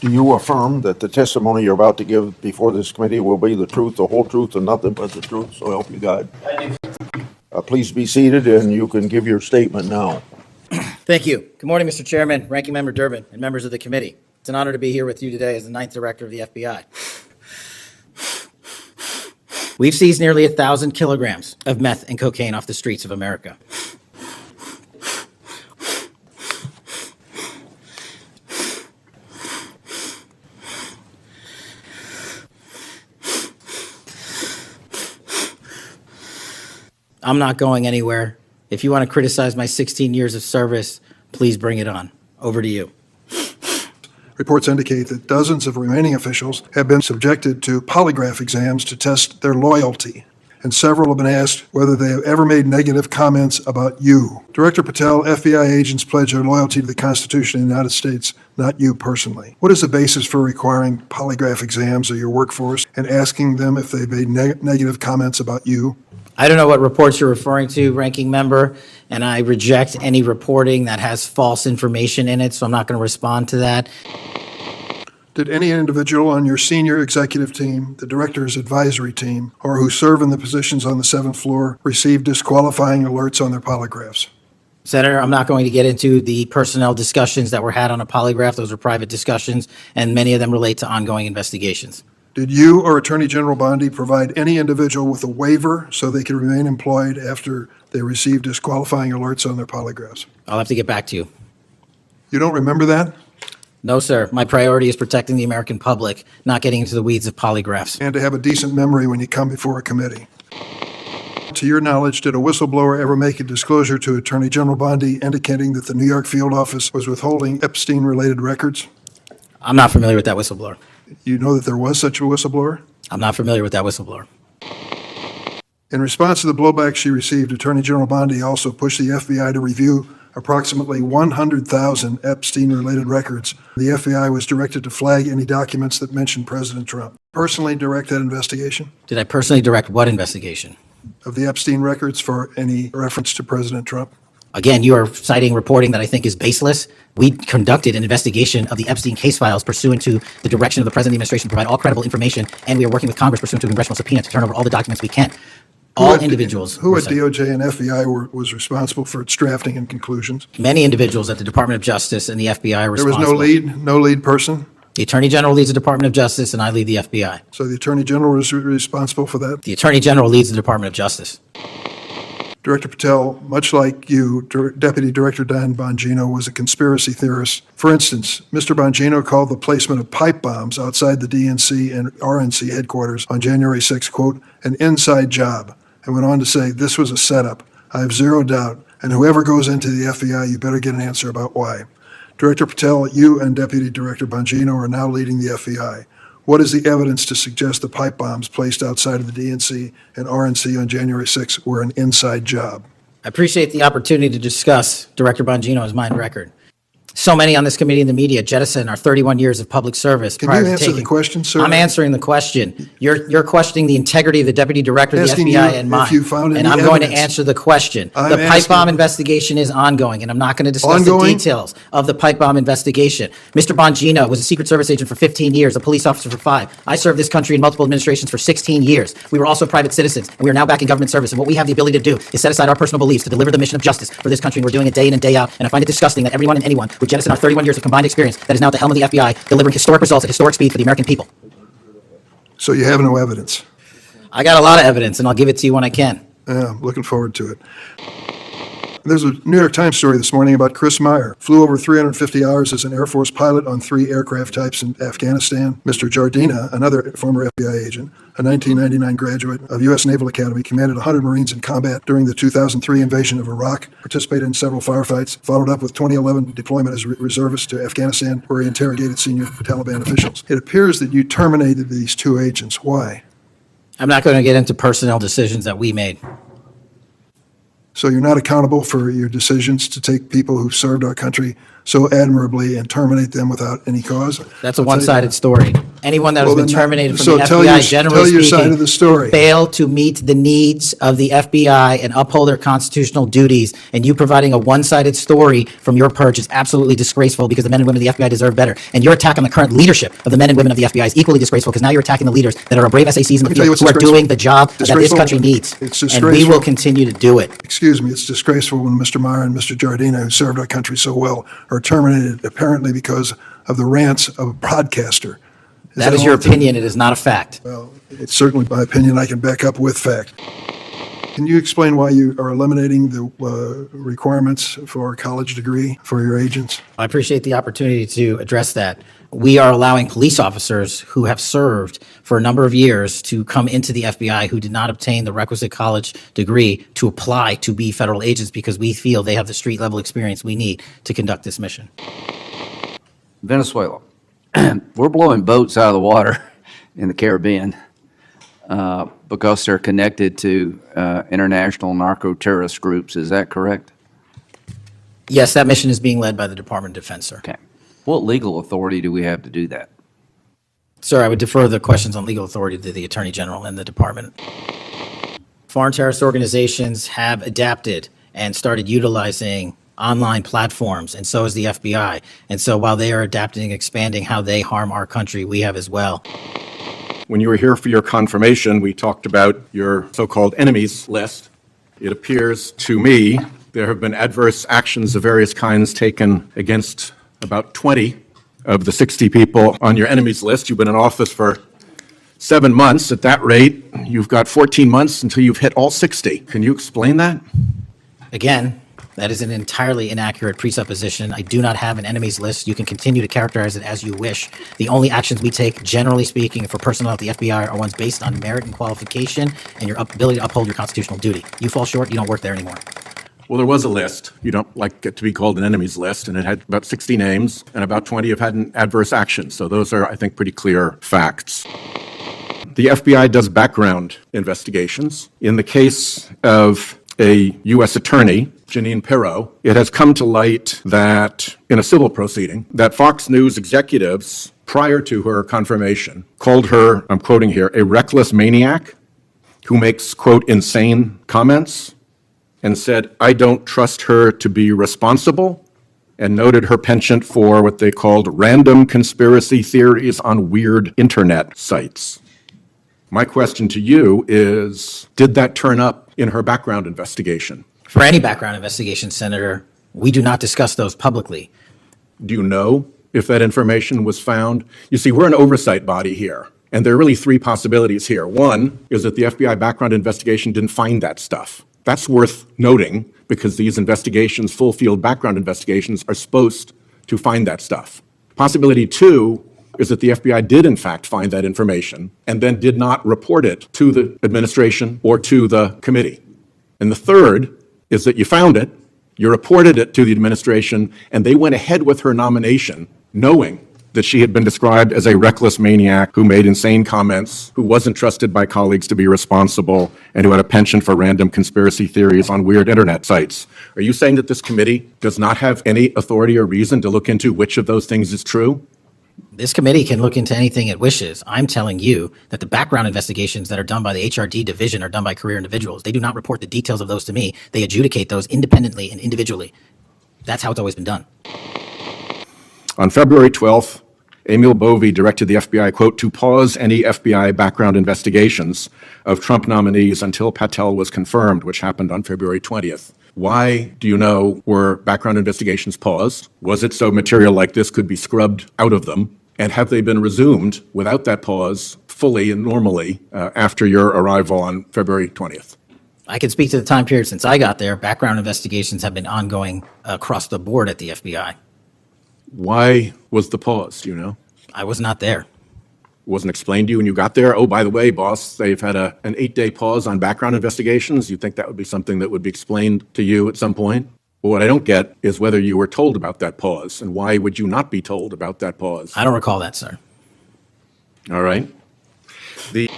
Do you affirm that the testimony you're about to give before this committee will be the truth, the whole truth, and nothing but the truth? So help you God. I do. Please be seated, and you can give your statement now. Thank you. Good morning, Mr. Chairman, Ranking Member Durbin, and members of the committee. It's an honor to be here with you today as the 9th Director of the FBI. We've seized nearly 1,000 kilograms of meth and cocaine off the streets of America. I'm not going anywhere. If you want to criticize my 16 years of service, please bring it on. Over to you. Reports indicate that dozens of remaining officials have been subjected to polygraph exams to test their loyalty, and several have been asked whether they have ever made negative comments about you. Director Patel, FBI agents pledge their loyalty to the Constitution of the United States, not you personally. What is the basis for requiring polygraph exams of your workforce and asking them if they made negative comments about you? I don't know what reports you're referring to, Ranking Member, and I reject any reporting that has false information in it, so I'm not going to respond to that. Did any individual on your senior executive team, the director's advisory team, or who serve in the positions on the 7th floor receive disqualifying alerts on their polygraphs? Senator, I'm not going to get into the personnel discussions that were had on a polygraph. Those are private discussions, and many of them relate to ongoing investigations. Did you or Attorney General Bondi provide any individual with a waiver so they could remain employed after they received disqualifying alerts on their polygraphs? I'll have to get back to you. You don't remember that? No, sir. My priority is protecting the American public, not getting into the weeds of polygraphs. And to have a decent memory when you come before a committee. To your knowledge, did a whistleblower ever make a disclosure to Attorney General Bondi indicating that the New York field office was withholding Epstein-related records? I'm not familiar with that whistleblower. You know that there was such a whistleblower? I'm not familiar with that whistleblower. In response to the blowback she received, Attorney General Bondi also pushed the FBI to review approximately 100,000 Epstein-related records. The FBI was directed to flag any documents that mentioned President Trump. Personally direct that investigation? Did I personally direct what investigation? Of the Epstein records for any reference to President Trump? Again, you are citing reporting that I think is baseless. We conducted an investigation of the Epstein case files pursuant to the direction of the President of the administration to provide all credible information, and we are working with Congress pursuant to a congressional subpoena to turn over all the documents we can. All individuals. Who at DOJ and FBI was responsible for its drafting and conclusions? Many individuals at the Department of Justice and the FBI are responsible. There was no lead person? The Attorney General leads the Department of Justice, and I lead the FBI. So the Attorney General was responsible for that? The Attorney General leads the Department of Justice. Director Patel, much like you, Deputy Director Dan Bongino was a conspiracy theorist. For instance, Mr. Bongino called the placement of pipe bombs outside the DNC and RNC headquarters on January 6, quote, an inside job, and went on to say this was a setup. I have zero doubt, and whoever goes into the FBI, you better get an answer about why. Director Patel, you and Deputy Director Bongino are now leading the FBI. What is the evidence to suggest the pipe bombs placed outside of the DNC and RNC on January 6 were an inside job? I appreciate the opportunity to discuss Director Bongino's mind record. So many on this committee and the media jettison our 31 years of public service. Can you answer the question, sir? I'm answering the question. You're questioning the integrity of the Deputy Director of the FBI and mine. And I'm going to answer the question. The pipe bomb investigation is ongoing, and I'm not going to discuss the details of the pipe bomb investigation. Mr. Bongino was a Secret Service agent for 15 years, a police officer for 5. I served this country in multiple administrations for 16 years. We were also private citizens, and we are now back in government service. And what we have the ability to do is set aside our personal beliefs to deliver the mission of justice for this country, and we're doing it day in and day out. And I find it disgusting that everyone and anyone would jettison our 31 years of combined experience that is now at the helm of the FBI, delivering historic results at historic speed for the American people. So you have no evidence? I got a lot of evidence, and I'll give it to you when I can. Yeah, I'm looking forward to it. There's a New York Times story this morning about Chris Meyer. Flew over 350 hours as an Air Force pilot on 3 aircraft types in Afghanistan. Mr. Jardina, another former FBI agent, a 1999 graduate of U.S. Naval Academy, commanded 100 Marines in combat during the 2003 invasion of Iraq, participated in several firefights, followed up with 2011 deployment as reservist to Afghanistan, where he interrogated senior Taliban officials. It appears that you terminated these 2 agents. Why? I'm not going to get into personnel decisions that we made. So you're not accountable for your decisions to take people who served our country so admirably and terminate them without any cause? That's a one-sided story. Anyone that has been terminated from So the tell FBI, generally your side speaking, of the story. fail to meet the needs of the FBI and uphold their constitutional duties. And you providing a one-sided story from your perch is absolutely disgraceful, because the men and women of the FBI deserve better. And your attack on the current leadership of the men and women of the FBI is equally disgraceful, because now you're attacking the leaders that are brave SACs in the me tell you field what's who are disgraceful. doing the job that this Disgraceful. country needs. It's And we will disgraceful. continue to do it. Excuse me, it's disgraceful when Mr. Meyer and Mr. Giardina, who served our country so well, are terminated apparently because of the rants of a broadcaster. That is your opinion. It is not a fact. Well, it's certainly my opinion I can back up with fact. Can you explain why you are eliminating the requirements for a college degree for your agents? I appreciate the opportunity to address that. We are allowing police officers who have served for a number of years to come into the FBI who did not obtain the requisite college degree to apply to be federal agents, because we feel they have the street level experience we need to conduct this mission. Venezuela. We're blowing boats out of the water in the Caribbean because they're connected to international narco-terrorist groups. Is that correct? Yes, that mission is being led by the Department of Defense, sir. Okay. What legal authority do we have to do that? Sir, I would defer the questions on legal authority to the Attorney General and the Department. Foreign terrorist organizations have adapted and started utilizing online platforms, and so is the FBI. And so while they are adapting and expanding how they harm our country, we have as well. When you were here for your confirmation, we talked about your so-called enemies list. It appears to me there have been adverse actions of various kinds taken against about 20 of the 60 people on your enemies list. You've been in office for 7 months. At that rate, you've got 14 months until you've hit all 60. Can you explain that? Again, that is an entirely inaccurate presupposition. I do not have an enemies list. You can continue to characterize it as you wish. The only actions we take, generally speaking, for personnel at the FBI are ones based on merit and qualification and your ability to uphold your constitutional duty. You fall short, you don't work there anymore. Well, there was a list. You don't like it to be called an enemies list, and it had about 60 names, and about 20 have had an adverse action. So those are, I think, pretty clear facts. The FBI does background investigations. In the case of a U.S. attorney, Janine Pirro, it has come to light that in a civil proceeding, that Fox News executives, prior to her confirmation, called her, I'm quoting here, a reckless maniac who makes, quote, insane comments, and said, I don't trust her to be responsible, and noted her penchant for what they called random conspiracy theories on weird internet sites. My question to you is, did that turn up in her background investigation? For any background investigation, Senator, we do not discuss those publicly. Do you know if that information was found? You see, we're an oversight body here, and there are really three possibilities here. One is that the FBI background investigation didn't find that stuff. That's worth noting, because these investigations, full field background investigations, are supposed to find that stuff. Possibility two is that the FBI did in fact find that information and then did not report it to the administration or to the committee. And the third is that you found it, you reported it to the administration, and they went ahead with her nomination knowing that she had been described as a reckless maniac who made insane comments, who wasn't trusted by colleagues to be responsible, and who had a penchant for random conspiracy theories on weird internet sites. Are you saying that this committee does not have any authority or reason to look into which of those things is true? This committee can look into anything it wishes. I'm telling you that the background investigations that are done by the HRD division are done by career individuals. They do not report the details of those to me. They adjudicate those independently and individually. That's how it's always been done. On February 12th, Emil Bovee directed the FBI, quote, to pause any FBI background investigations of Trump nominees until Patel was confirmed, which happened on February 20th. Why, do you know, were background investigations paused? Was it so material like this could be scrubbed out of them? And have they been resumed without that pause fully and normally after your arrival on February 20th? I can speak to the time period since I got there. Background investigations have been ongoing across the board at the FBI. Why was the pause, do you know? I was not there. Wasn't explained to you when you got there? Oh, by the way, boss, they've had an 8-day pause on background investigations. You think that would be something that would be explained to you at some point? Well, what I don't get is whether you were told about that pause, and why would you not be told about that pause? I don't recall that, sir. All right. The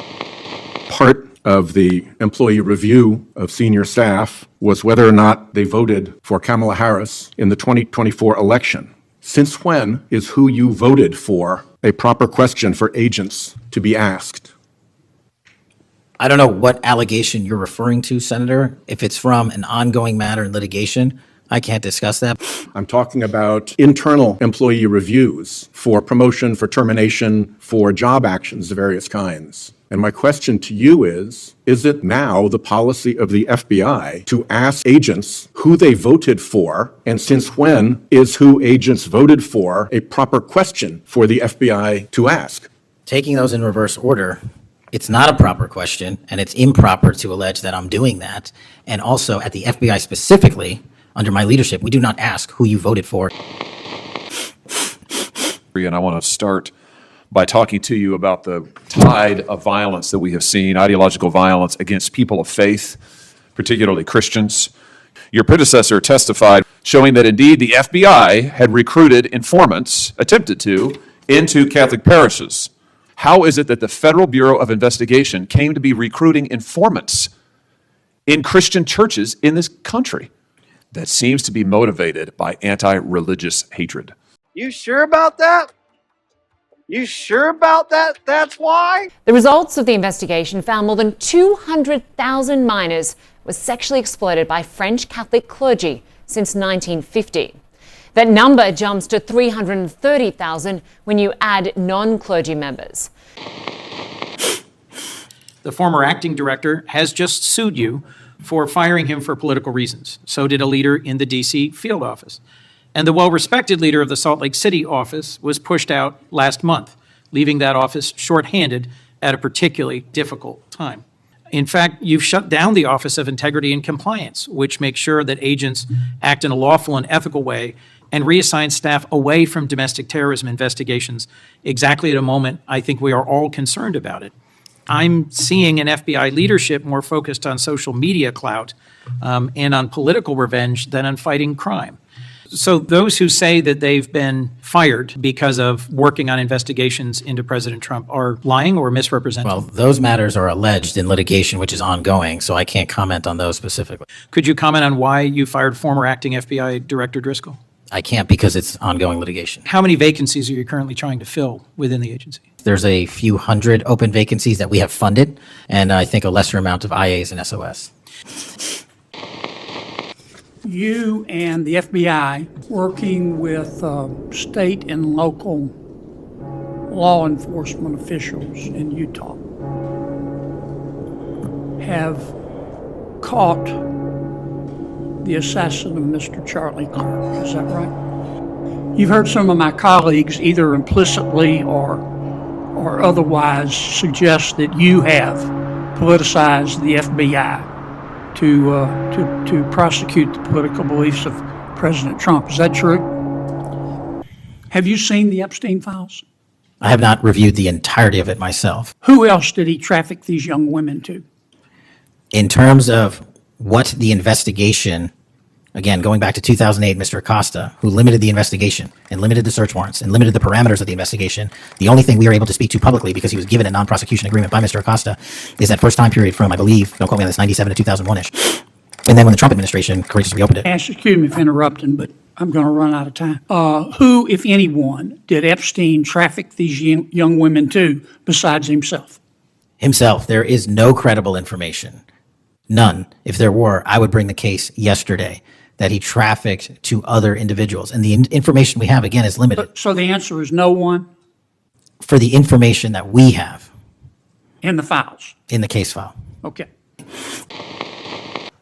part of the employee review of senior staff was whether or not they voted for Kamala Harris in the 2024 election. Since when is who you voted for a proper question for agents to be asked? I don't know what allegation you're referring to, Senator. If it's from an ongoing matter in litigation, I can't discuss that. I'm talking about internal employee reviews for promotion, for termination, for job actions of various kinds. And my question to you is it now the policy of the FBI to ask agents who they voted for, and since when is who agents voted for a proper question for the FBI to ask? Taking those in reverse order, it's not a proper question, and it's improper to allege that I'm doing that. And also, at the FBI specifically, under my leadership, we do not ask who you voted for. And I want to start by talking to you about the tide of violence that we have seen, ideological violence against people of faith, particularly Christians. Your predecessor testified showing that indeed the FBI had recruited informants, attempted to, into Catholic parishes. How is it that the Federal Bureau of Investigation came to be recruiting informants in Christian churches in this country? That seems to be motivated by anti-religious hatred. You sure about that? You sure about that? That's why? The results of the investigation found more than 200,000 minors were sexually exploited by French Catholic clergy since 1950. That number jumps to 330,000 when you add non-clergy members. The former acting director has just sued you for firing him for political reasons. So did a leader in the D.C. field office. And the well-respected leader of the Salt Lake City office was pushed out last month, leaving that office shorthanded at a particularly difficult time. In fact, you've shut down the Office of Integrity and Compliance, which makes sure that agents act in a lawful and ethical way and reassign staff away from domestic terrorism investigations exactly at a moment I think we are all concerned about it. I'm seeing an FBI leadership more focused on social media clout and on political revenge than on fighting crime. So those who say that they've been fired because of working on investigations into President Trump are lying or misrepresenting. Well, those matters are alleged in litigation, which is ongoing, so I can't comment on those specifically. Could you comment on why you fired former acting FBI Director Driscoll? I can't because it's ongoing litigation. How many vacancies are you currently trying to fill within the agency? There's a few hundred open vacancies that we have funded, and I think a lesser amount of IAs and SOS. You and the FBI, working with state and local law enforcement officials in Utah, have caught the assassin of Mr. Charlie Kirk. Is that right? You've heard some of my colleagues, either implicitly or otherwise, suggest that you have politicized the FBI to prosecute the political beliefs of President Trump. Is that true? Have you seen the Epstein files? I have not reviewed the entirety of it myself. Who else did he traffic these young women to? In terms of what the investigation, again, going back to 2008, Mr. Acosta, who limited the investigation and limited the search warrants and limited the parameters of the investigation, the only thing we were able to speak to publicly, because he was given a non-prosecution agreement by Mr. Acosta, is that first time period from, I believe, don't quote me on this, 97 to 2001-ish. And then when the Trump administration courageously reopened it. Excuse me for interrupting, but I'm going to run out of time. Who, if anyone, did Epstein traffic these young women to besides himself? Himself. There is no credible information. None. If there were, I would bring the case yesterday that he trafficked to other individuals. And the information we have, again, is limited. So the answer is no one? For the information that we have. In the files? In the case file. Okay.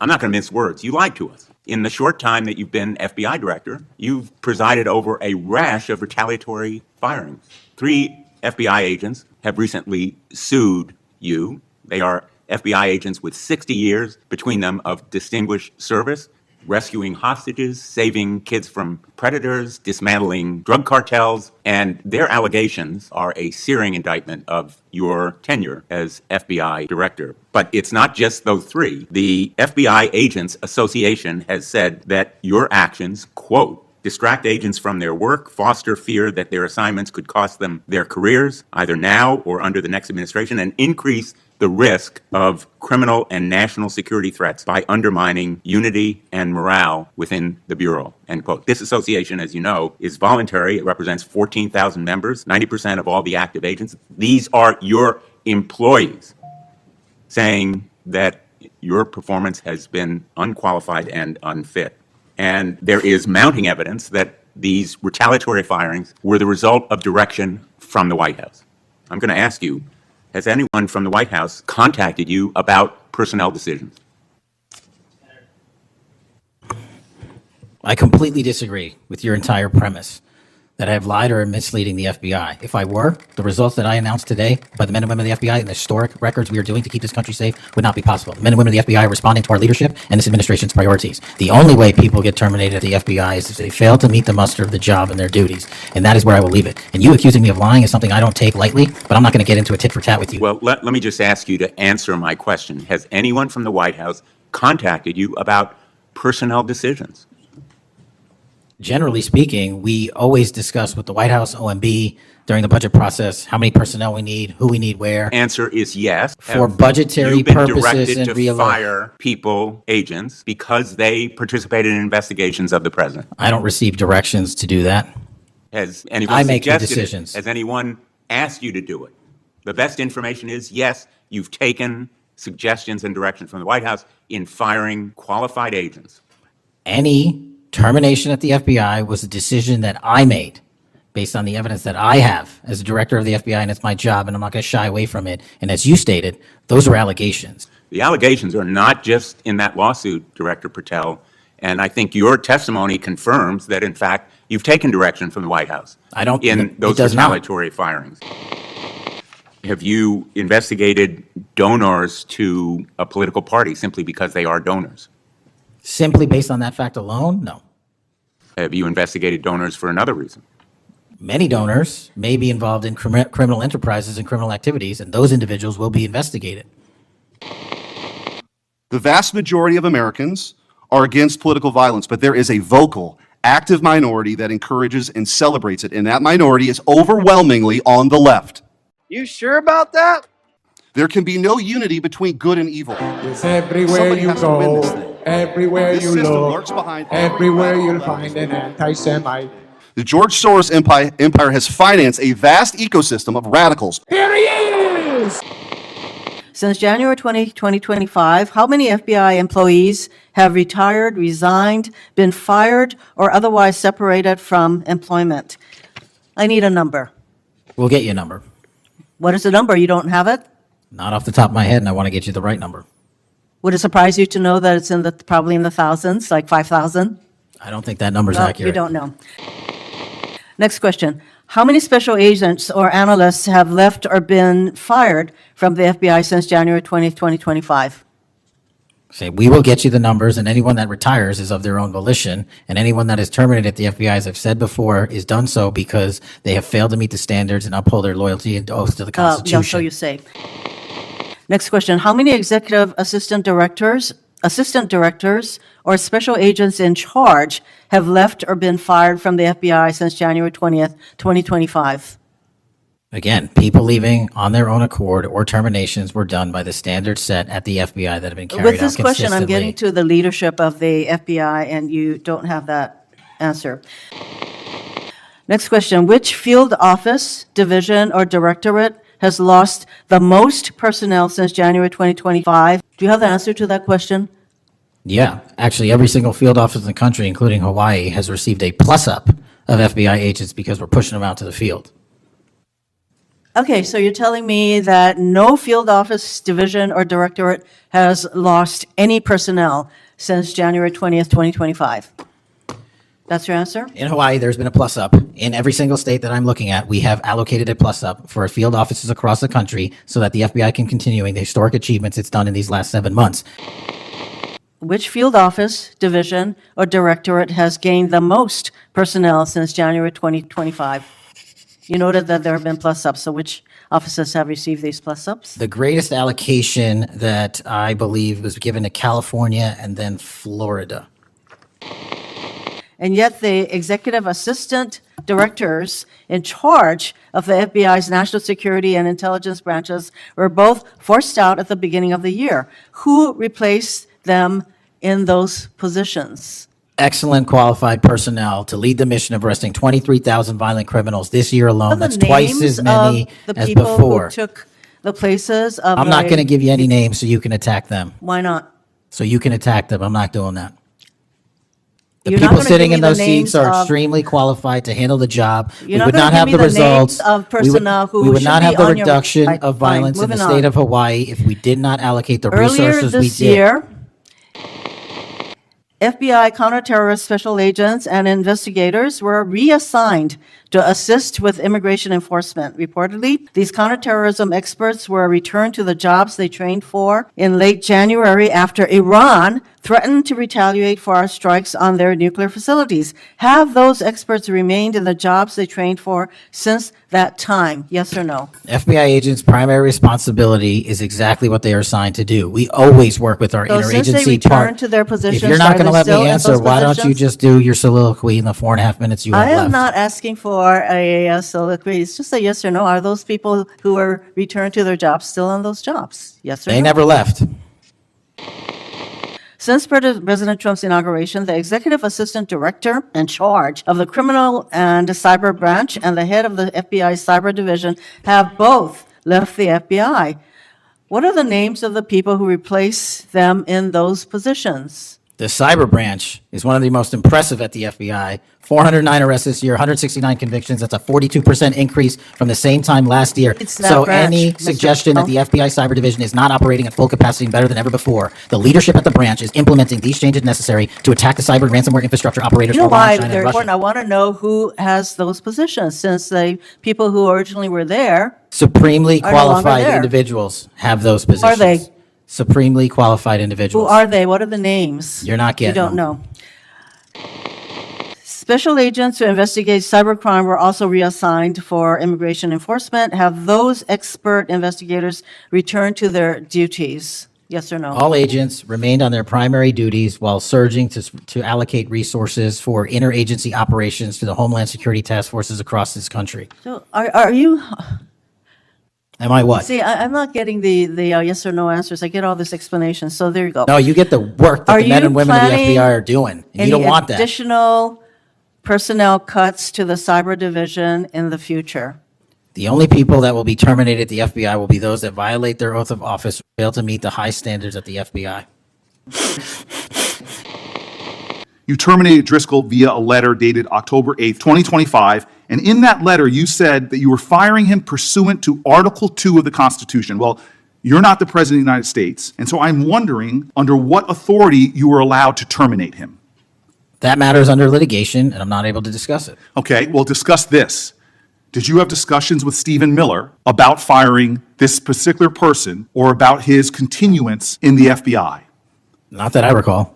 I'm not going to mince words. You lied to us. In the short time that you've been FBI director, you've presided over a rash of retaliatory firings. 3 FBI agents have recently sued you. They are FBI agents with 60 years between them of distinguished service, rescuing hostages, saving kids from predators, dismantling drug cartels, and their allegations are a searing indictment of your tenure as FBI director. But it's not just those 3. The FBI Agents Association has said that your actions, quote, distract agents from their work, foster fear that their assignments could cost them their careers, either now or under the next administration, and increase the risk of criminal and national security threats by undermining unity and morale within the Bureau, end quote. This association, as you know, is voluntary. It represents 14,000 members, 90% of all the active agents. These are your employees saying that your performance has been unqualified and unfit. And there is mounting evidence that these retaliatory firings were the result of direction from the White House. I'm going to ask you, has anyone from the White House contacted you about personnel decisions? I completely disagree with your entire premise that I have lied or am misleading the FBI. If I were, the results that I announced today by the men and women of the FBI and the historic records we are doing to keep this country safe would not be possible. The men and women of the FBI are responding to our leadership and this administration's priorities. The only way people get terminated at the FBI is if they fail to meet the muster of the job and their duties. And that is where I will leave it. And you accusing me of lying is something I don't take lightly, but I'm not going to get into a tit for tat with you. Well, let me just ask you to answer my question. Has anyone from the White House contacted you about personnel decisions? Generally speaking, we always discuss with the White House, OMB, during the budget process, how many personnel we need, who we need where. Answer is yes. For budgetary purposes You've been directed and to fire people, agents, because they participated in investigations of the president. I don't receive directions to do that. Has anyone I make the suggested it? decisions. Has anyone asked you to do it? The best information is yes, you've taken suggestions and direction from the White House in firing qualified agents. Any termination at the FBI was a decision that I made based on the evidence that I have as a director of the FBI, and it's my job, and I'm not going to shy away from it. And as you stated, those are allegations. The allegations are not just in that lawsuit, Director Patel, and I think your testimony confirms that, in fact, you've taken direction from the White House in those retaliatory firings. Have you investigated donors to a political party simply because they are donors? Simply based on that fact alone? No. Have you investigated donors for another reason? Many donors may be involved in criminal enterprises and criminal activities, and those individuals will be investigated. The vast majority of Americans are against political violence, but there is a vocal, active minority that encourages and celebrates it, and that minority is overwhelmingly on the left. You sure about that? There can be no unity between good and evil. Everywhere you go, everywhere you look, everywhere you'll find an anti-Semite. The George Soros empire has financed a vast ecosystem of radicals. Here he is! Since January 2025, how many FBI employees have retired, resigned, been fired, or otherwise separated from employment? I need a number. We'll get you a number. What is the number? You don't have it? Not off the top of my head, and I want to get you the right number. Would it surprise you to know that it's probably in the thousands, like 5,000? I don't think that number's Well, accurate. you don't know. Next question. How many special agents or analysts have left or been fired from the FBI since January 20th, 2025? Say, we will get you the numbers, and anyone that retires is of their own volition, and anyone that is terminated at the FBI, as I've said before, is done so because they have failed to meet the standards and uphold their loyalty and oath to the Constitution. So you say. Next question. How many executive assistant directors, or special agents in charge have left or been fired from the FBI since January 20th, 2025? Again, people leaving on their own accord or terminations were done by the standards set at the FBI that have been carried out With this question, I'm getting to the leadership of the FBI, and you don't have that answer. Next question. Which field office, division, or directorate has lost the most personnel since January 2025? Do you have the answer to that question? Yeah, actually, every single field office in the country, including Hawaii, has received a plus-up of FBI agents because we're pushing them out to the field. Okay, so you're telling me that no field office, division, or directorate has lost any personnel since January 20th, 2025? That's your answer? In Hawaii, there's been a plus-up. In every single state that I'm looking at, we have allocated a plus-up for field offices across the country so that the FBI can continue the historic achievements it's done in these last 7 months. Which field office, division, or directorate has gained the most personnel since January 2025? You noted that there have been plus-ups, so which offices have received these plus-ups? The greatest allocation that I believe was given to California and then Florida. and yet the executive assistant directors in charge of the FBI's national security and intelligence branches were both forced out at the beginning of the year. Who replaced them in those positions? Excellent qualified personnel to lead the mission of arresting 23,000 violent criminals this year alone. The That's twice names as many of the as people before. who took the places of I'm not the- going to give you any names so you can attack them. Why not? So you can attack them. I'm not doing that. The You're not people gonna sitting give in me the those seats names are of- extremely qualified to handle the job. We You're not would gonna not give have me the the names results. of We would- personnel who We would should not be have the on your reduction website. of Fine, violence in the moving state on. of Hawaii if we did not allocate the Earlier resources we this did. year, FBI counterterrorist special agents and investigators were reassigned to assist with immigration enforcement. Reportedly, these counterterrorism experts were returned to the jobs they trained for in late January after Iran threatened to retaliate for our strikes on their nuclear facilities. Have those experts remained in the jobs they trained for since that time? Yes or no? FBI agents' primary responsibility is exactly what they are assigned to do. We always work with our So since they interagency returned to their If positions, you're not are going to they let me still in answer, those why don't you positions? just do your soliloquy in the 4.5 minutes you have I left? am not asking for a soliloquy. It's just a yes or no. Are those people who were returned to their jobs still on those jobs? Yes or no? They never left. Since President Trump's inauguration, the executive assistant director in charge of the criminal and cyber branch and the head of the FBI's cyber division have both left the FBI. What are the names of the people who replace them in those positions? The cyber branch is one of the most impressive at the FBI. 409 arrests this year, 169 convictions. That's a 42% increase from the same time last year. It's that So branch, any Mr. suggestion that the Patel. FBI cyber division is not operating at full capacity and better than ever before, the leadership at the branch is implementing these changes necessary to attack the cyber and ransomware infrastructure operators You know over in why China they're and important? I Russia. want to know who has those positions, since the people who originally were there, Supremely are no longer qualified there. individuals have those Who are positions. they? Supremely qualified who individuals. are they? What are the names? You're not You getting don't them. know. Special agents who investigate cybercrime were also reassigned for immigration enforcement. Have those expert investigators returned to their duties? Yes or no? All agents remained on their primary duties while surging to allocate resources for interagency operations to the Homeland Security task forces across this country. So are you, Am I what? see, I'm not getting the yes or no answers. I get all this explanation, so there you go. No, you get the work that Are the men you and women of the planning FBI are doing. And you don't Any want that. additional personnel cuts to the cyber division in the future? The only people that will be terminated at the FBI will be those that violate their oath of office or fail to meet the high standards at the FBI. You terminated Driscoll via a letter dated October 8th, 2025, and in that letter you said that you were firing him pursuant to Article 2 of the Constitution. Well, you're not the President of the United States, and so I'm wondering under what authority you were allowed to terminate him. That matter is under litigation, and I'm not able to discuss it. Okay, well, discuss this. Did you have discussions with Stephen Miller about firing this particular person or about his continuance in the FBI? Not that I recall.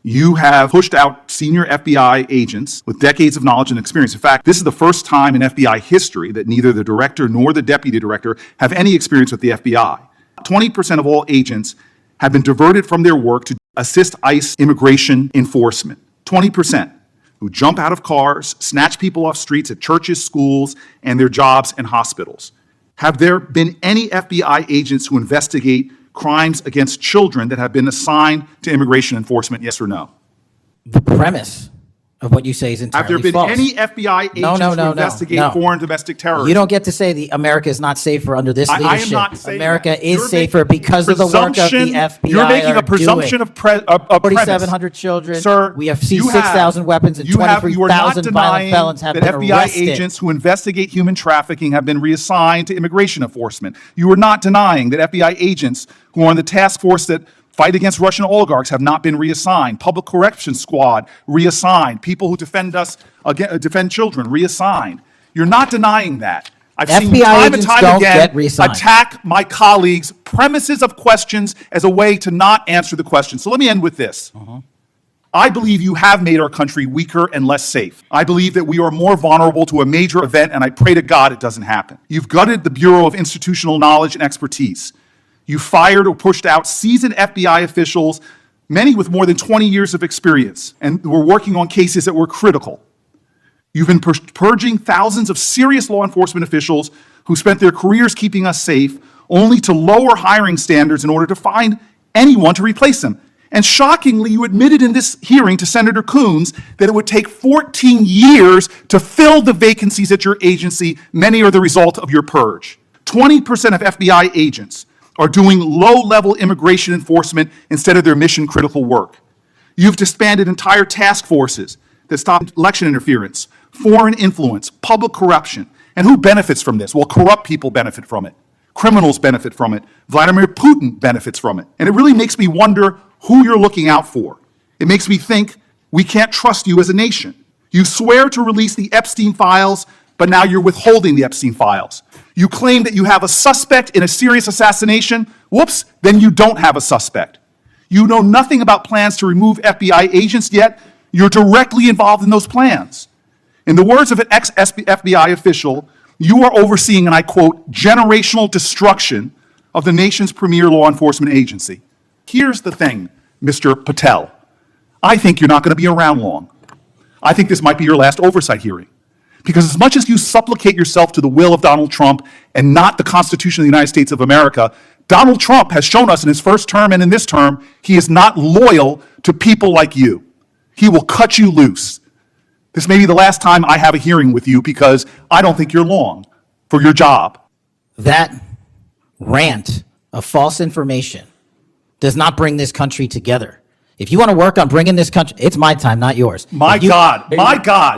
You have pushed out senior FBI agents with decades of knowledge and experience. In fact, this is the first time in FBI history that neither the director nor the deputy director have any experience with the FBI. 20% of all agents have been diverted from their work to assist ICE immigration enforcement. 20% who jump out of cars, snatch people off streets at churches, schools, and their jobs and hospitals. Have there been any FBI agents who investigate crimes against children that have been assigned to immigration enforcement, yes or no? The premise of what you say is entirely Have there been false. any FBI agents who investigate foreign domestic terrorism? You don't get to say America is not safer under this I leadership. am not saying America that. is You're safer making because of the work of the presumption- FBI. You're making a presumption of premise. 4,700 children. Sir, We have you seen 6,000 weapons and you are not 23,000 violent denying felons have that been FBI arrested. agents who investigate human trafficking have been reassigned to immigration enforcement. You are not denying that FBI agents who are on the task force that fight against Russian oligarchs have not been reassigned. Public Corrections Squad reassigned. People who defend us, defend children reassigned. You're not denying that. I've seen you FBI time and agents time don't again get reassigned. attack my colleagues' premises of questions as a way to not answer the question. So let me end with this. I believe you have made our country weaker and less safe. I believe that we are more vulnerable to a major event, and I pray to God it doesn't happen. You've gutted the Bureau of Institutional Knowledge and Expertise. You fired or pushed out seasoned FBI officials, many with more than 20 years of experience, and were working on cases that were critical. You've been purging thousands of serious law enforcement officials who spent their careers keeping us safe, only to lower hiring standards in order to find anyone to replace them. And shockingly, you admitted in this hearing to Senator Coons that it would take 14 years to fill the vacancies at your agency. Many are the result of your purge. 20% of FBI agents are doing low-level immigration enforcement instead of their mission-critical work. You've disbanded entire task forces that stop election interference, foreign influence, public corruption. And who benefits from this? Well, corrupt people benefit from it. Criminals benefit from it. Vladimir Putin benefits from it. And it really makes me wonder who you're looking out for. It makes me think we can't trust you as a nation. You swear to release the Epstein files, but now you're withholding the Epstein files. You claim that you have a suspect in a serious assassination. Whoops, then you don't have a suspect. You know nothing about plans to remove FBI agents, yet you're directly involved in those plans. In the words of an ex-FBI official, you are overseeing, and I quote, generational destruction of the nation's premier law enforcement agency. Here's the thing, Mr. Patel. I think you're not going to be around long. I think this might be your last oversight hearing. Because as much as you supplicate yourself to the will of Donald Trump and not the Constitution of the United States of America, Donald Trump has shown us in his first term and in this term, he is not loyal to people like you. He will cut you loose. This may be the last time I have a hearing with you because I don't think you're long for your job. That rant of false information does not bring this country together. If you want to work on bringing this country, it's my time, not yours. My God.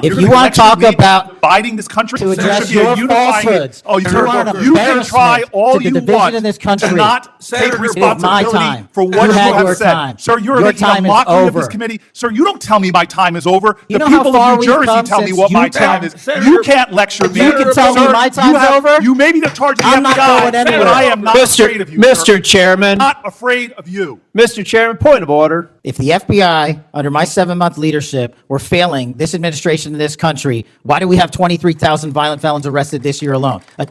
If you want to talk about dividing this country to address your falsehoods, you can try all you want in this country, to not take responsibility for what you have said. Time. Sir, you're making a mockery of this committee. Sir, you don't tell me my time is over. The people of New Jersey tell me what my time is. You can't lecture me. You can tell me my time's over? You may be the charge of the I'm not going FBI, anywhere. but I am not afraid of you. Mr. Chairman. Not afraid of you. Mr. Chairman, point of order. If the FBI, under my 7-month leadership, were failing this administration in this country, why do we have 23,000 violent felons arrested this year alone? A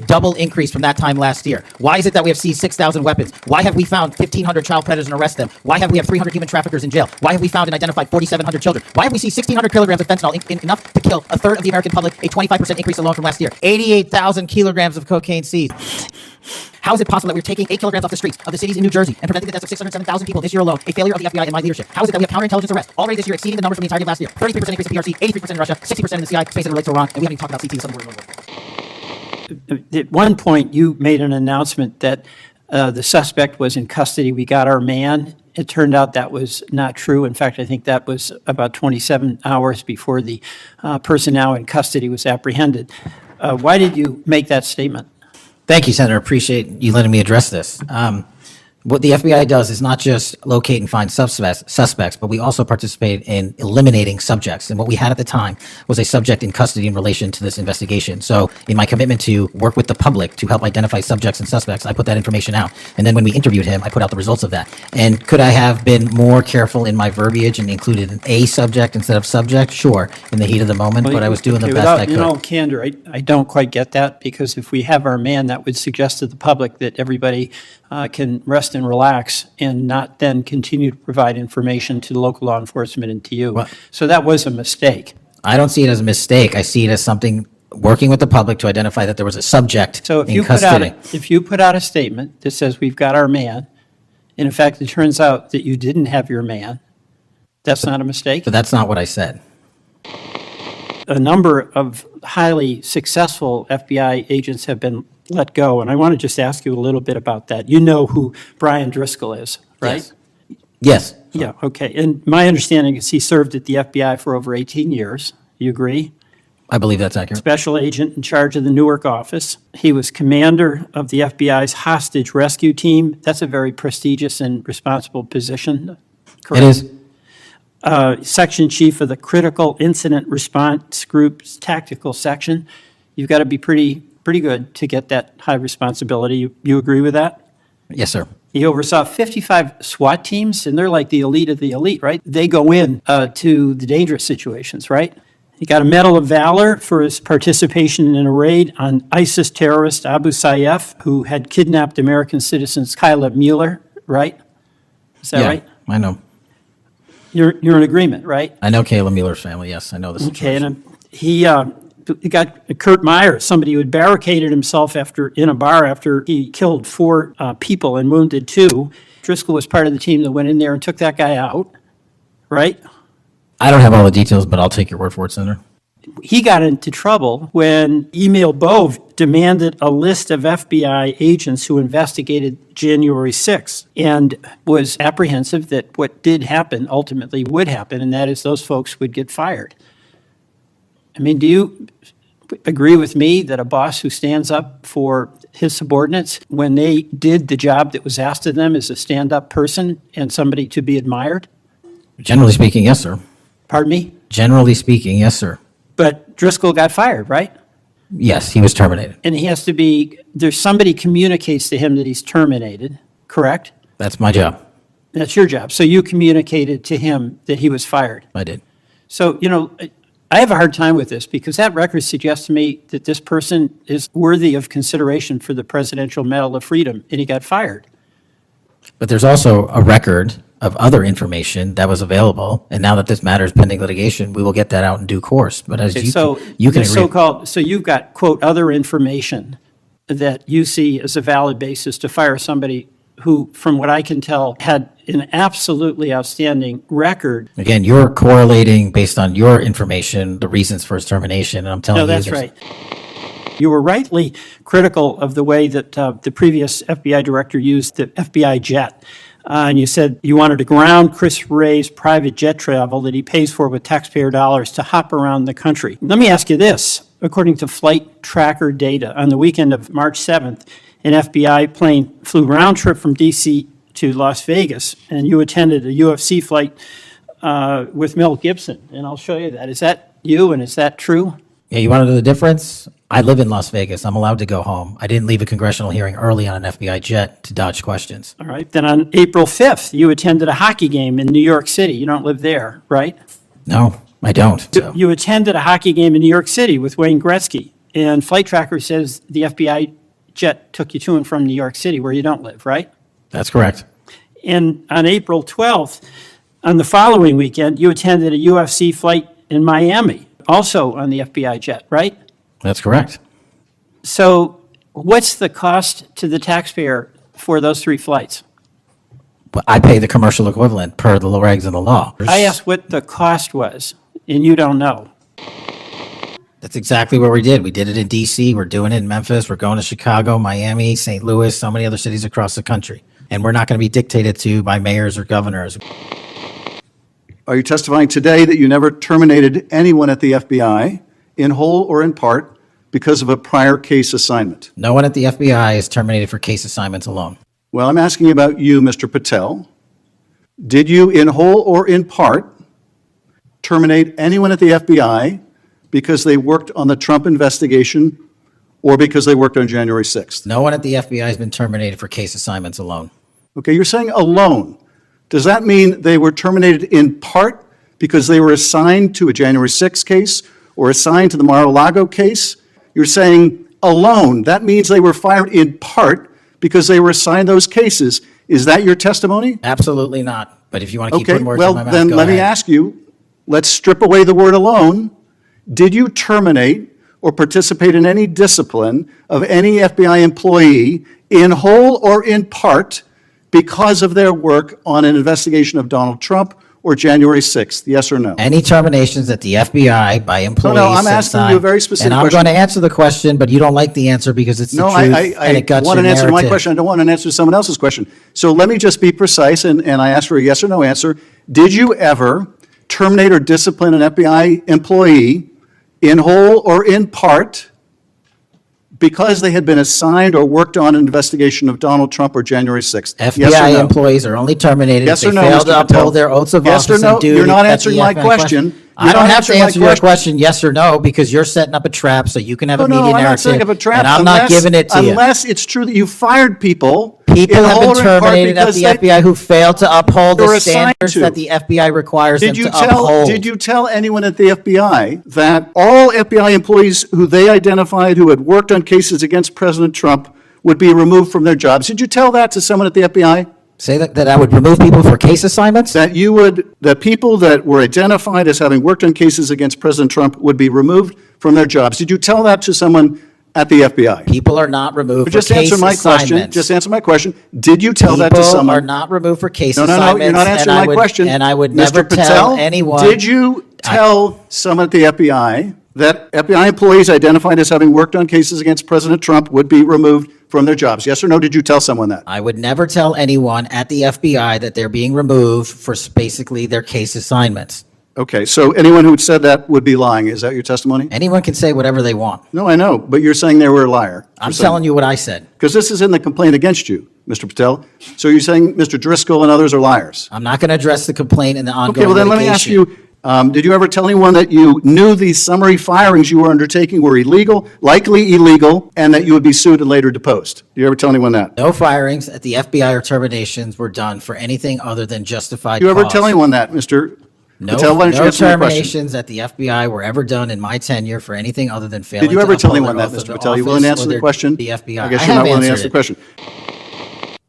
double increase from that time last year. Why is it that we have seized 6,000 weapons? Why have we found 1,500 child predators and arrested them? Why have we 300 human traffickers in jail? Why have we found and identified 4,700 children? Why have we seized 1,600 kilograms of fentanyl, enough to kill a third of the American public, a 25% increase alone from last year? 88,000 kilograms of cocaine seized. How is it possible that we're taking 8 kilograms off the streets of the cities in New Jersey and preventing the deaths of 607,000 people this year alone? A failure of the FBI in my leadership. How is it that we have counterintelligence arrests already this year exceeding the numbers from the entirety of last year? 33% increase in PRC, 83% in Russia, 60% in the CI, space that relates to Iran, and we haven't even talked about CT, the Southern Border. At one point, you made an announcement that the suspect was in custody. We got our man. It turned out that was not true. In fact, I think that was about 27 hours before the person now in custody was apprehended. Why did you make that statement? Thank you, Senator. Appreciate you letting me address this. What the FBI does is not just locate and find suspects, but we also participate in eliminating subjects. And what we had at the time was a subject in custody in relation to this investigation. So in my commitment to work with the public to help identify subjects and suspects, I put that information out. And then when we interviewed him, I put out the results of that. And could I have been more careful in my verbiage and included a subject instead of subject? Sure, in the heat of the moment, but I was doing the best I could. In all candor, I don't quite get that, because if we have our man, that would suggest to the public that everybody can rest and relax and not then continue to provide information to local law enforcement and to you. Well, so that was a mistake. I don't see it as a mistake. I see it as something working with the public to identify that there was a subject So if in you custody. if you put out a statement that says we've got our man, and in fact it turns out that you didn't have your man, that's not a mistake. But that's not what I said. A number of highly successful FBI agents have been let go, and I want to just ask you a little bit about that. You know who Brian Driscoll is, right? Yes. Yeah, okay. And my understanding is he served at the FBI for over 18 years. You agree? I believe that's accurate. Special agent in charge of the Newark office. He was commander of the FBI's hostage rescue team. That's a very prestigious and responsible position. Correct? It is. Section chief of the Critical Incident Response Group's tactical section. You've got to be pretty good to get that high responsibility. You agree with that? Yes, sir. He oversaw 55 SWAT teams, and they're like the elite of the elite, right? They go in to the dangerous situations, right? He got a Medal of Valor for his participation in a raid on ISIS terrorist Abu Sayyaf, who had kidnapped American citizens Kyla Mueller, right? Is that right? I know. You're in agreement, right? I know Kayla Mueller's family, yes, I know the Okay, situation. and he got Kurt Meyer, somebody who had barricaded himself in a bar after he killed 4 people and wounded 2. Driscoll was part of the team that went in there and took that guy out, right? I don't have all the details, but I'll take your word for it, Senator. He got into trouble when Emil Bove demanded a list of FBI agents who investigated January 6th and was apprehensive that what did happen ultimately would happen, and that is those folks would get fired. I mean, do you agree with me that a boss who stands up for his subordinates when they did the job that was asked of them is a stand-up person and somebody to be admired? Generally speaking, yes, sir. Pardon me? Generally speaking, yes, sir. But Driscoll got fired, right? Yes, he was terminated. And he has to be, there's somebody communicates to him that he's terminated, correct? That's my job. That's your job. So you communicated to him that he was fired. I did. So, I have a hard time with this because that record suggests to me that this person is worthy of consideration for the Presidential Medal of Freedom, and he got fired. But there's also a record of other information that was available, and now that this matter is pending litigation, we will get that out in due course. But as Okay, you so can the agree. so-called, so you've got, quote, other information that you see as a valid basis to fire somebody who, from what I can tell, had an absolutely outstanding record. Again, you're correlating based on your information, the reasons for his termination, and I'm telling No, you. that's right. You were rightly critical of the way that the previous FBI director used the FBI jet. And you said you wanted to ground Chris Wray's private jet travel that he pays for with taxpayer dollars to hop around the country. Let me ask you this. According to flight tracker data, on the weekend of March 7th, an FBI plane flew round trip from D.C. to Las Vegas, and you attended a UFC fight with Mel Gibson. And I'll show you that. Is that you, and is that true? Yeah, you want to know the difference? I live in Las Vegas. I'm allowed to go home. I didn't leave a congressional hearing early on an FBI jet to dodge questions. All right. Then on April 5th, you attended a hockey game in New York City. You don't live there, right? No, I don't. So. You attended a hockey game in New York City with Wayne Gretzky, and Flight Tracker says the FBI jet took you to and from New York City, where you don't live, right? That's correct. And on April 12th, on the following weekend, you attended a UFC flight in Miami, also on the FBI jet, right? That's correct. So what's the cost to the taxpayer for those 3 flights? But I pay the commercial equivalent per the regs and the law. I asked what the cost was, and you don't know. That's exactly what we did. We did it in D.C., we're doing it in Memphis, we're going to Chicago, Miami, St. Louis, so many other cities across the country. And we're not going to be dictated to by mayors or governors. Are you testifying today that you never terminated anyone at the FBI, in whole or in part, because of a prior case assignment? No one at the FBI is terminated for case assignments alone. Well, I'm asking about you, Mr. Patel. Did you, in whole or in part, terminate anyone at the FBI because they worked on the Trump investigation or because they worked on January 6th? No one at the FBI has been terminated for case assignments alone. Okay, you're saying alone. Does that mean they were terminated in part because they were assigned to a January 6th case or assigned to the Mar-a-Lago case? You're saying alone. That means they were fired in part because they were assigned those cases. Is that your testimony? Absolutely not. But if you want to keep Okay, putting words well, in my mouth, then go let me ahead. ask you, let's strip away the word alone. Did you terminate or participate in any discipline of any FBI employee in whole or in part because of their work on an investigation of Donald Trump or January 6th? Yes or no? Any terminations at the FBI by employees. No, I'm since asking you a very specific And I'm question. going to answer the question, but you don't like the answer because it's the No, truth I and it guts want your an answer to my narrative. question. I don't want an answer to someone else's question. So let me just be precise, and I ask for a yes or no answer. Did you ever terminate or discipline an FBI employee in whole or in part because they had been assigned or worked on an investigation of Donald Trump or January 6th? FBI Yes or no? employees are only terminated Yes if or they no, fail Mr. to Patel? uphold their oaths of Yes or office no? and duty. You're not at the answering my FBI question. I You're don't not have to answering my answer your question yes or no because you're setting up a trap so you can have a media No, I'm not narrative. setting up a trap. And I'm not giving it to you. Unless it's true that you fired people. People in have whole been or in part terminated at because the they- FBI who failed to uphold They were the assigned standards to. that the FBI requires them to uphold. Did you tell anyone at the FBI that all FBI employees who they identified who had worked on cases against President Trump would be removed from their jobs? Did you tell that to someone at the FBI? Say that I would remove people for case assignments? That people that were identified as having worked on cases against President Trump would be removed from their jobs. Did you tell that to someone at the FBI? People are not removed for Just case answer my question. assignments. Just answer my question. Did you tell that to People someone? are not removed for case No, assignments. you're not answering my question. And I would Mr. never tell Patel, anyone. Did you tell someone at the FBI that FBI employees identified as having worked on cases against President Trump would be removed from their jobs? Yes or no? Did you tell someone that? I would never tell anyone at the FBI that they're being removed for basically their case assignments. Okay, so anyone who said that would be lying. Is that your testimony? Anyone can say whatever they want. No, I know, but you're saying they were a liar. I'm telling you what I said. Because this is in the complaint against you, Mr. Patel. So you're saying Mr. Driscoll and others are liars? I'm not going to address the complaint in the ongoing Okay, well then let me ask litigation. you, did you ever tell anyone that you knew these summary firings you were undertaking were illegal, likely illegal, and that you would be sued and later deposed? Did you ever tell anyone that? No firings at the FBI or terminations were done for anything other than justified Did you ever cause. tell anyone that, Mr. No, Patel? Why don't you no answer my question? terminations at the FBI were ever done in my tenure for anything other than failing Did you to ever tell uphold anyone their that, oath of Mr. Patel? You willing to office answer or the their- question? The FBI. I guess I you're have not willing to answered answer the it. question.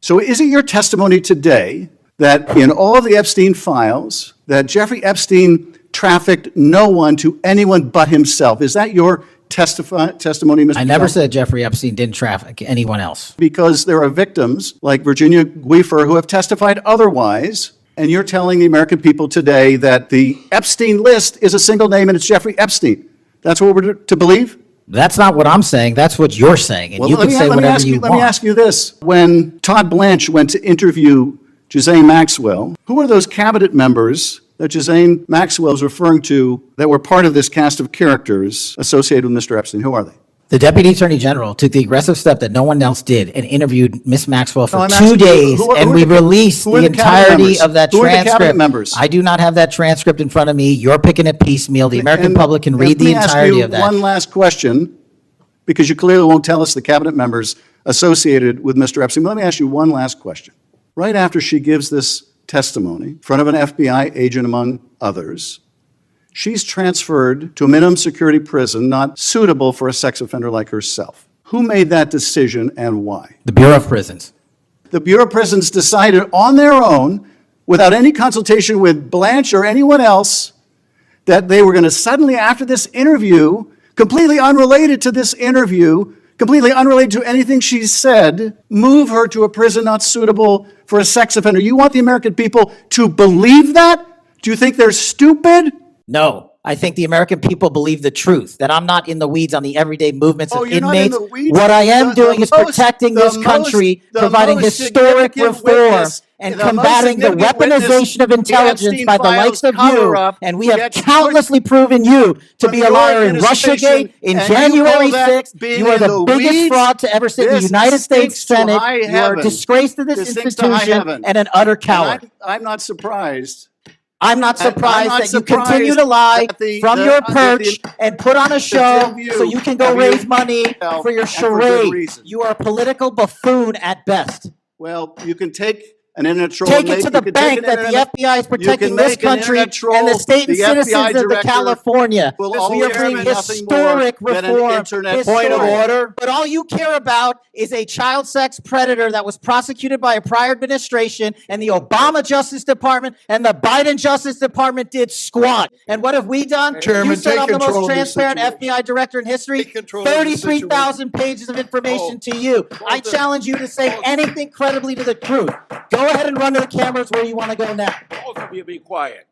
So is it your testimony today that in all of the Epstein files, that Jeffrey Epstein trafficked no one to anyone but himself? Is that your testimony, Mr. I never Patel? said Jeffrey Epstein didn't traffic anyone else. Because there are victims like Virginia Guifer who have testified otherwise, and you're telling the American people today that the Epstein list is a single name and it's Jeffrey Epstein. That's what we're to believe? That's not what I'm saying. That's what you're saying. And Well, you can say whatever you Let me want. ask you this. When Todd Blanche went to interview Ghislaine Maxwell, who were those cabinet members that Ghislaine Maxwell was referring to that were part of this cast of characters associated with Mr. Epstein? Who are they? The Deputy Attorney General took the aggressive step that no one else did and interviewed Miss Maxwell for No, I'm 2 asking you, days, who are and we the- released who are the the cabinet entirety members? of that Who are the cabinet transcript. members? I do not have that transcript in front of me. You're picking it piecemeal. The American And- public can and read the let me ask entirety you of that. One last question, because you clearly won't tell us the cabinet members associated with Mr. Epstein. Let me ask you one last question. Right after she gives this testimony in front of an FBI agent, among others, she's transferred to a minimum security prison not suitable for a sex offender like herself. Who made that decision and why? The Bureau of Prisons. The Bureau of Prisons decided on their own, without any consultation with Blanche or anyone else, that they were going to suddenly, after this interview, completely unrelated to this interview, completely unrelated to anything she said, move her to a prison not suitable for a sex offender. You want the American people to believe that? Do you think they're stupid? No. I think the American people believe the truth, that I'm not in the weeds on the everyday movements of you're not in inmates. the weeds? What I am The doing is most- protecting this the country, most- the providing most historic significant reform, witness- and the most combating the significant witness weaponization of the intelligence Epstein by the files likes of you. cover-up, And we have yet you countlessly proven you to from be a your liar in administration, Russiagate, in and you January call that 6th. being You are in the the biggest weeds? fraud to ever sit in the This United States stinks to Senate. high You are a heaven. disgrace to this This stinks to high institution heaven. and an utter coward. I'm not surprised. I'm not surprised not that you continue surprised to lie that the- from the- your that perch and put on a show view so you can go of raise you money for your and for good charade. reason. You are a political buffoon at best. Well, you can take an internet troll. Take and it make- to you the can take bank an that the internet- FBI is you protecting can this make an country internet troll. and the state and The citizens FBI of the director California. will We always are bringing care nothing historic more than an reform. internet Historic. Point of order. But all you care about is a child sex predator that was prosecuted by a prior administration, and the Obama Justice Department and the Biden Justice Department did squat. And what have we done? Chairman, You said take I'm the control most of this transparent situation. FBI director in history. Take control of this 33,000 pages of information to you. I challenge you to say anything credibly to the truth. Go ahead and run to the cameras where you want to go now. Both of you be quiet.